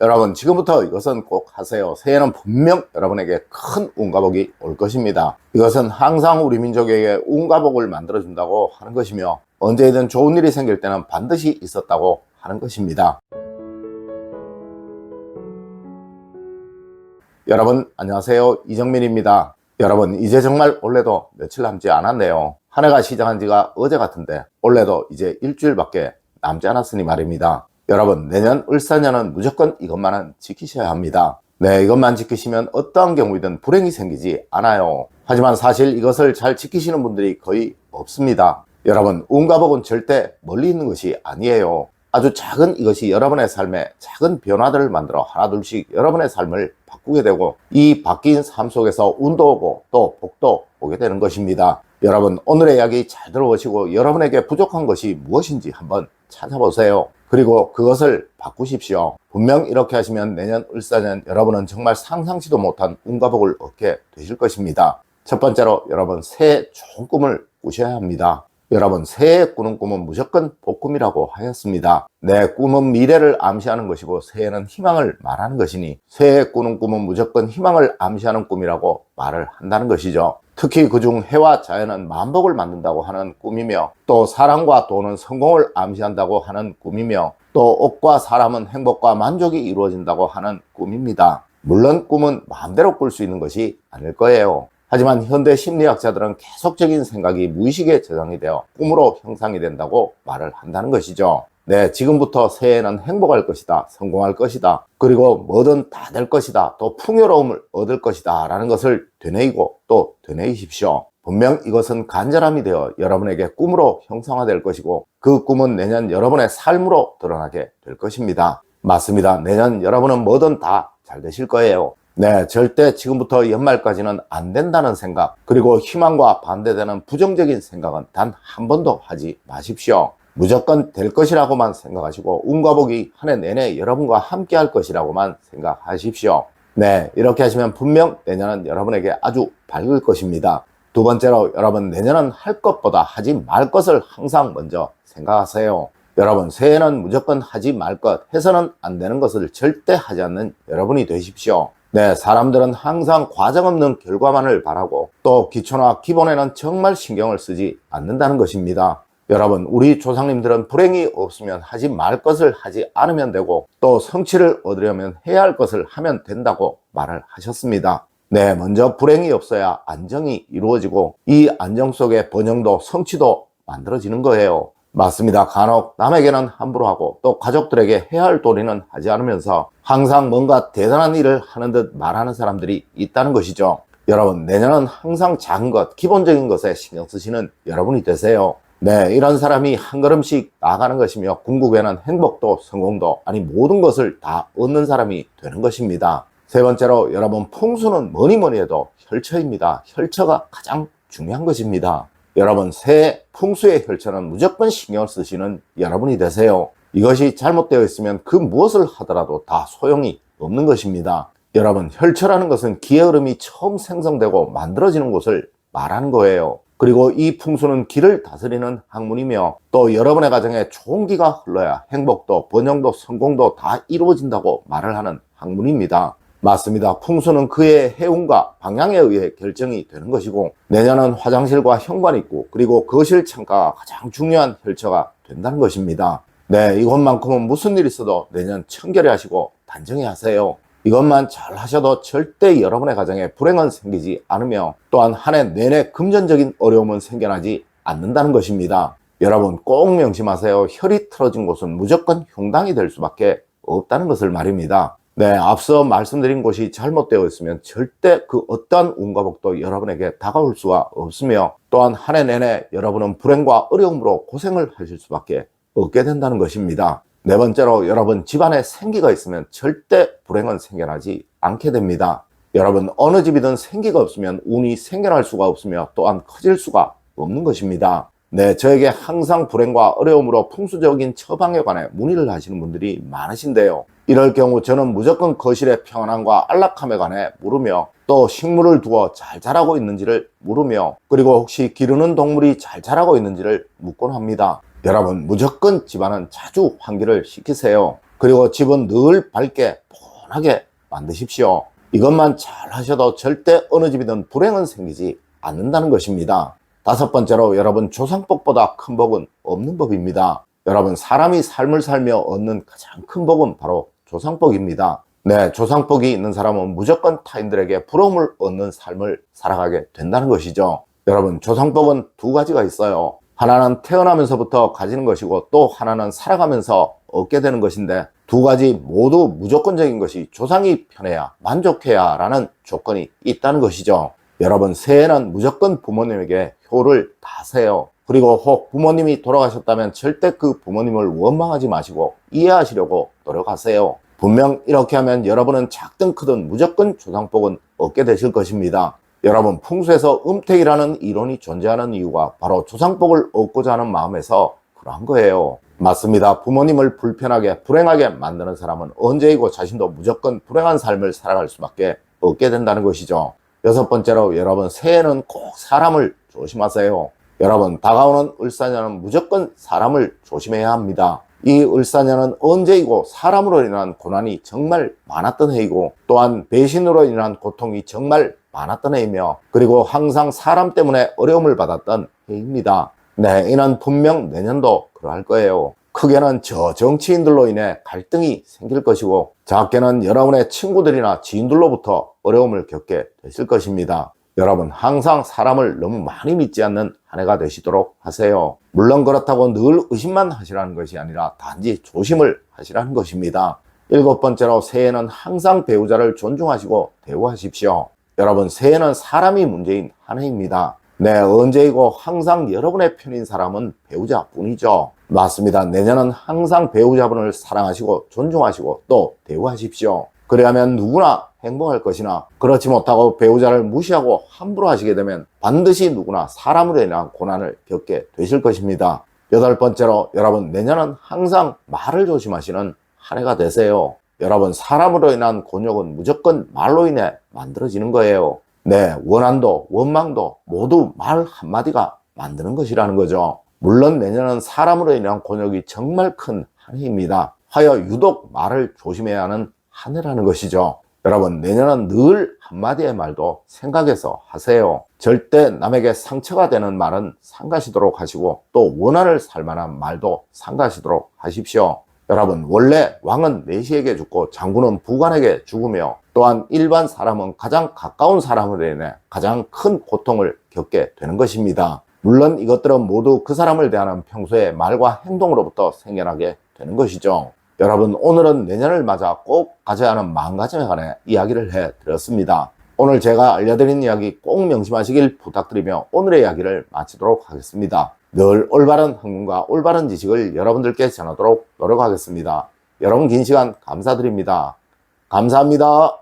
여러분, 지금부터 이것은 꼭 하세요. 새해는 분명 여러분에게 큰 운과 복이 올 것입니다. 이것은 항상 우리 민족에게 운과 복을 만들어준다고 하는 것이며, 언제든 좋은 일이 생길 때는 반드시 있었다고 하는 것입니다. 여러분 안녕하세요, 이정민입니다. 여러분, 이제 정말 올해도 며칠 남지 않았네요. 한 해가 시작한 지가 어제 같은데 올해도 이제 일주일밖에 남지 않았으니 말입니다. 여러분, 내년 을사년은 무조건 이것만은 지키셔야 합니다. 네, 이것만 지키시면 어떠한 경우이든 불행이 생기지 않아요. 하지만 사실 이것을 잘 지키시는 분들이 거의 없습니다. 여러분, 운과 복은 절대 멀리 있는 것이 아니에요. 아주 작은 이것이 여러분의 삶에 작은 변화들을 만들어 하나둘씩 여러분의 삶을 바꾸게 되고, 이 바뀐 삶 속에서 운도 오고 또 복도 오게 되는 것입니다. 여러분, 오늘의 이야기 잘 들어보시고 여러분에게 부족한 것이 무엇인지 한번 찾아보세요. 그리고 그것을 바꾸십시오. 분명 이렇게 하시면 내년 을사년 여러분은 정말 상상치도 못한 운과 복을 얻게 되실 것입니다. 첫 번째로, 여러분 새해 좋은 꿈을 꾸셔야 합니다. 여러분, 새해 꾸는 꿈은 무조건 복꿈이라고 하였습니다. 내 꿈은 미래를 암시하는 것이고 새해는 희망을 말하는 것이니, 새해 꾸는 꿈은 무조건 희망을 암시하는 꿈이라고 말을 한다는 것이죠. 특히 그중 해와 자연은 만복을 만든다고 하는 꿈이며, 또 사랑과 돈은 성공을 암시한다고 하는 꿈이며, 또 옷과 사람은 행복과 만족이 이루어진다고 하는 꿈입니다. 물론 꿈은 마음대로 꿀 수 있는 것이 아닐 거예요. 하지만 현대 심리학자들은 계속적인 생각이 무의식에 저장이 되어 꿈으로 형상이 된다고 말을 한다는 것이죠. 네, 지금부터 새해에는 행복할 것이다, 성공할 것이다, 그리고 뭐든 다 될 것이다, 또 풍요로움을 얻을 것이다 라는 것을 되뇌이고 또 되뇌이십시오. 분명 이것은 간절함이 되어 여러분에게 꿈으로 형상화될 것이고, 그 꿈은 내년 여러분의 삶으로 드러나게 될 것입니다. 맞습니다. 내년 여러분은 뭐든 다 잘 되실 거예요. 네, 절대 지금부터 연말까지는 안 된다는 생각, 그리고 희망과 반대되는 부정적인 생각은 단 한 번도 하지 마십시오. 무조건 될 것이라고만 생각하시고 운과 복이 한 해 내내 여러분과 함께 할 것이라고만 생각하십시오. 네, 이렇게 하시면 분명 내년은 여러분에게 아주 밝을 것입니다. 두 번째로, 여러분 내년은 할 것보다 하지 말 것을 항상 먼저 생각하세요. 여러분, 새해는 무조건 하지 말 것, 해서는 안 되는 것을 절대 하지 않는 여러분이 되십시오. 네, 사람들은 항상 과정 없는 결과만을 바라고 또 기초나 기본에는 정말 신경을 쓰지 않는다는 것입니다. 여러분, 우리 조상님들은 불행이 없으면 하지 말 것을 하지 않으면 되고, 또 성취를 얻으려면 해야 할 것을 하면 된다고 말을 하셨습니다. 네, 먼저 불행이 없어야 안정이 이루어지고, 이 안정 속에 번영도 성취도 만들어지는 거예요. 맞습니다. 간혹 남에게는 함부로 하고 또 가족들에게 해야 할 도리는 하지 않으면서 항상 뭔가 대단한 일을 하는 듯 말하는 사람들이 있다는 것이죠. 여러분, 내년은 항상 작은 것, 기본적인 것에 신경 쓰시는 여러분이 되세요. 네, 이런 사람이 한 걸음씩 나아가는 것이며, 궁극에는 행복도 성공도, 아니 모든 것을 다 얻는 사람이 되는 것입니다. 세 번째로, 여러분 풍수는 뭐니 해도 혈처입니다. 혈처가 가장 중요한 것입니다. 여러분, 새해 풍수의 혈처는 무조건 신경을 쓰시는 여러분이 되세요. 이것이 잘못되어 있으면 그 무엇을 하더라도 다 소용이 없는 것입니다. 여러분, 혈처라는 것은 기의 흐름이 처음 생성되고 만들어지는 곳을 말하는 거예요. 그리고 이 풍수는 기를 다스리는 학문이며, 또 여러분의 가정에 좋은 기가 흘러야 행복도 번영도 성공도 다 이루어진다고 말을 하는 학문입니다. 맞습니다. 풍수는 그의 해운과 방향에 의해 결정이 되는 것이고, 내년은 화장실과 현관입구, 그리고 거실 창가가 가장 중요한 혈처가 된다는 것입니다. 네, 이것만큼은 무슨 일이 있어도 내년 청결히 하시고 단정히 하세요. 이것만 잘 하셔도 절대 여러분의 가정에 불행은 생기지 않으며, 또한 한 해 내내 금전적인 어려움은 생겨나지 않는다는 것입니다. 여러분, 꼭 명심하세요. 혈이 틀어진 곳은 무조건 흉당이 될 수밖에 없다는 것을 말입니다. 네, 앞서 말씀드린 곳이 잘못되어 있으면 절대 그 어떠한 운과 복도 여러분에게 다가올 수가 없으며, 또한 한 해 내내 여러분은 불행과 어려움으로 고생을 하실 수밖에 없게 된다는 것입니다. 네 번째로, 여러분 집안에 생기가 있으면 절대 불행은 생겨나지 않게 됩니다. 여러분, 어느 집이든 생기가 없으면 운이 생겨날 수가 없으며 또한 커질 수가 없는 것입니다. 네, 저에게 항상 불행과 어려움으로 풍수적인 처방에 관해 문의를 하시는 분들이 많으신데요. 이럴 경우 저는 무조건 거실의 평안함과 안락함에 관해 물으며, 또 식물을 두어 잘 자라고 있는지를 물으며, 그리고 혹시 기르는 동물이 잘 자라고 있는지를 묻곤 합니다. 여러분, 무조건 집안은 자주 환기를 시키세요. 그리고 집은 늘 밝게 폰하게 만드십시오. 이것만 잘 하셔도 절대 어느 집이든 불행은 생기지 않는다는 것입니다. 다섯 번째로 여러분, 조상복보다 큰 복은 없는 법입니다. 여러분, 사람이 삶을 살며 얻는 가장 큰 복은 바로 조상복입니다. 네, 조상복이 있는 사람은 무조건 타인들에게 부러움을 얻는 삶을 살아가게 된다는 것이죠. 여러분, 조상복은 두 가지가 있어요. 하나는 태어나면서부터 가지는 것이고 또 하나는 살아가면서 얻게 되는 것인데, 두 가지 모두 무조건적인 것이 조상이 편해야, 만족해야 라는 조건이 있다는 것이죠. 여러분, 새해는 무조건 부모님에게 효를 다하세요. 그리고 혹 부모님이 돌아가셨다면 절대 그 부모님을 원망하지 마시고 이해하시려고 노력하세요. 분명 이렇게 하면 여러분은 작든 크든 무조건 조상복은 얻게 되실 것입니다. 여러분, 풍수에서 음택이라는 이론이 존재하는 이유가 바로 조상복을 얻고자 하는 마음에서 그러한 거예요. 맞습니다. 부모님을 불편하게 불행하게 만드는 사람은 언제이고 자신도 무조건 불행한 삶을 살아갈 수밖에 없게 된다는 것이죠. 여섯 번째로 여러분, 새해는 꼭 사람을 조심하세요. 여러분, 다가오는 을사년은 무조건 사람을 조심해야 합니다. 이 을사년은 언제이고 사람으로 인한 고난이 정말 많았던 해이고, 또한 배신으로 인한 고통이 정말 많았던 해이며, 그리고 항상 사람 때문에 어려움을 받았던 해입니다. 네, 이는 분명 내년도 그러할 거예요. 크게는 저 정치인들로 인해 갈등이 생길 것이고, 작게는 여러분의 친구들이나 지인들로부터 어려움을 겪게 되실 것입니다. 여러분, 항상 사람을 너무 많이 믿지 않는 한 해가 되시도록 하세요. 물론 그렇다고 늘 의심만 하시라는 것이 아니라 단지 조심을 하시라는 것입니다. 일곱 번째로, 새해는 항상 배우자를 존중하시고 대우하십시오. 여러분, 새해는 사람이 문제인 한 해입니다. 네, 언제이고 항상 여러분의 편인 사람은 배우자뿐이죠. 맞습니다. 내년은 항상 배우자분을 사랑하시고 존중하시고 또 대우하십시오. 그래야만 누구나 행복할 것이나, 그렇지 못하고 배우자를 무시하고 함부로 하시게 되면 반드시 누구나 사람으로 인한 고난을 겪게 되실 것입니다. 여덟 번째로, 여러분, 내년은 항상 말을 조심하시는 한 해가 되세요. 여러분, 사람으로 인한 곤욕은 무조건 말로 인해 만들어지는 거예요. 네, 원한도 원망도 모두 말 한마디가 만드는 것이라는 거죠. 물론 내년은 사람으로 인한 곤욕이 정말 큰 한 해입니다. 하여 유독 말을 조심해야 하는 한 해라는 것이죠. 여러분, 내년은 늘 한마디의 말도 생각해서 하세요. 절대 남에게 상처가 되는 말은 삼가시도록 하시고, 또 원한을 살 만한 말도 삼가시도록 하십시오. 여러분, 원래 왕은 내시에게 죽고 장군은 부관에게 죽으며, 또한 일반 사람은 가장 가까운 사람으로 인해 가장 큰 고통을 겪게 되는 것입니다. 물론 이것들은 모두 그 사람을 대하는 평소의 말과 행동으로부터 생겨나게 되는 것이죠. 여러분, 오늘은 내년을 맞아 꼭 가져야 하는 마음가짐에 관해 이야기를 해드렸습니다. 오늘 제가 알려드린 이야기 꼭 명심하시길 부탁드리며 오늘의 이야기를 마치도록 하겠습니다. 늘 올바른 학문과 올바른 지식을 여러분들께 전하도록 노력하겠습니다. 여러분, 긴 시간 감사드립니다. 감사합니다.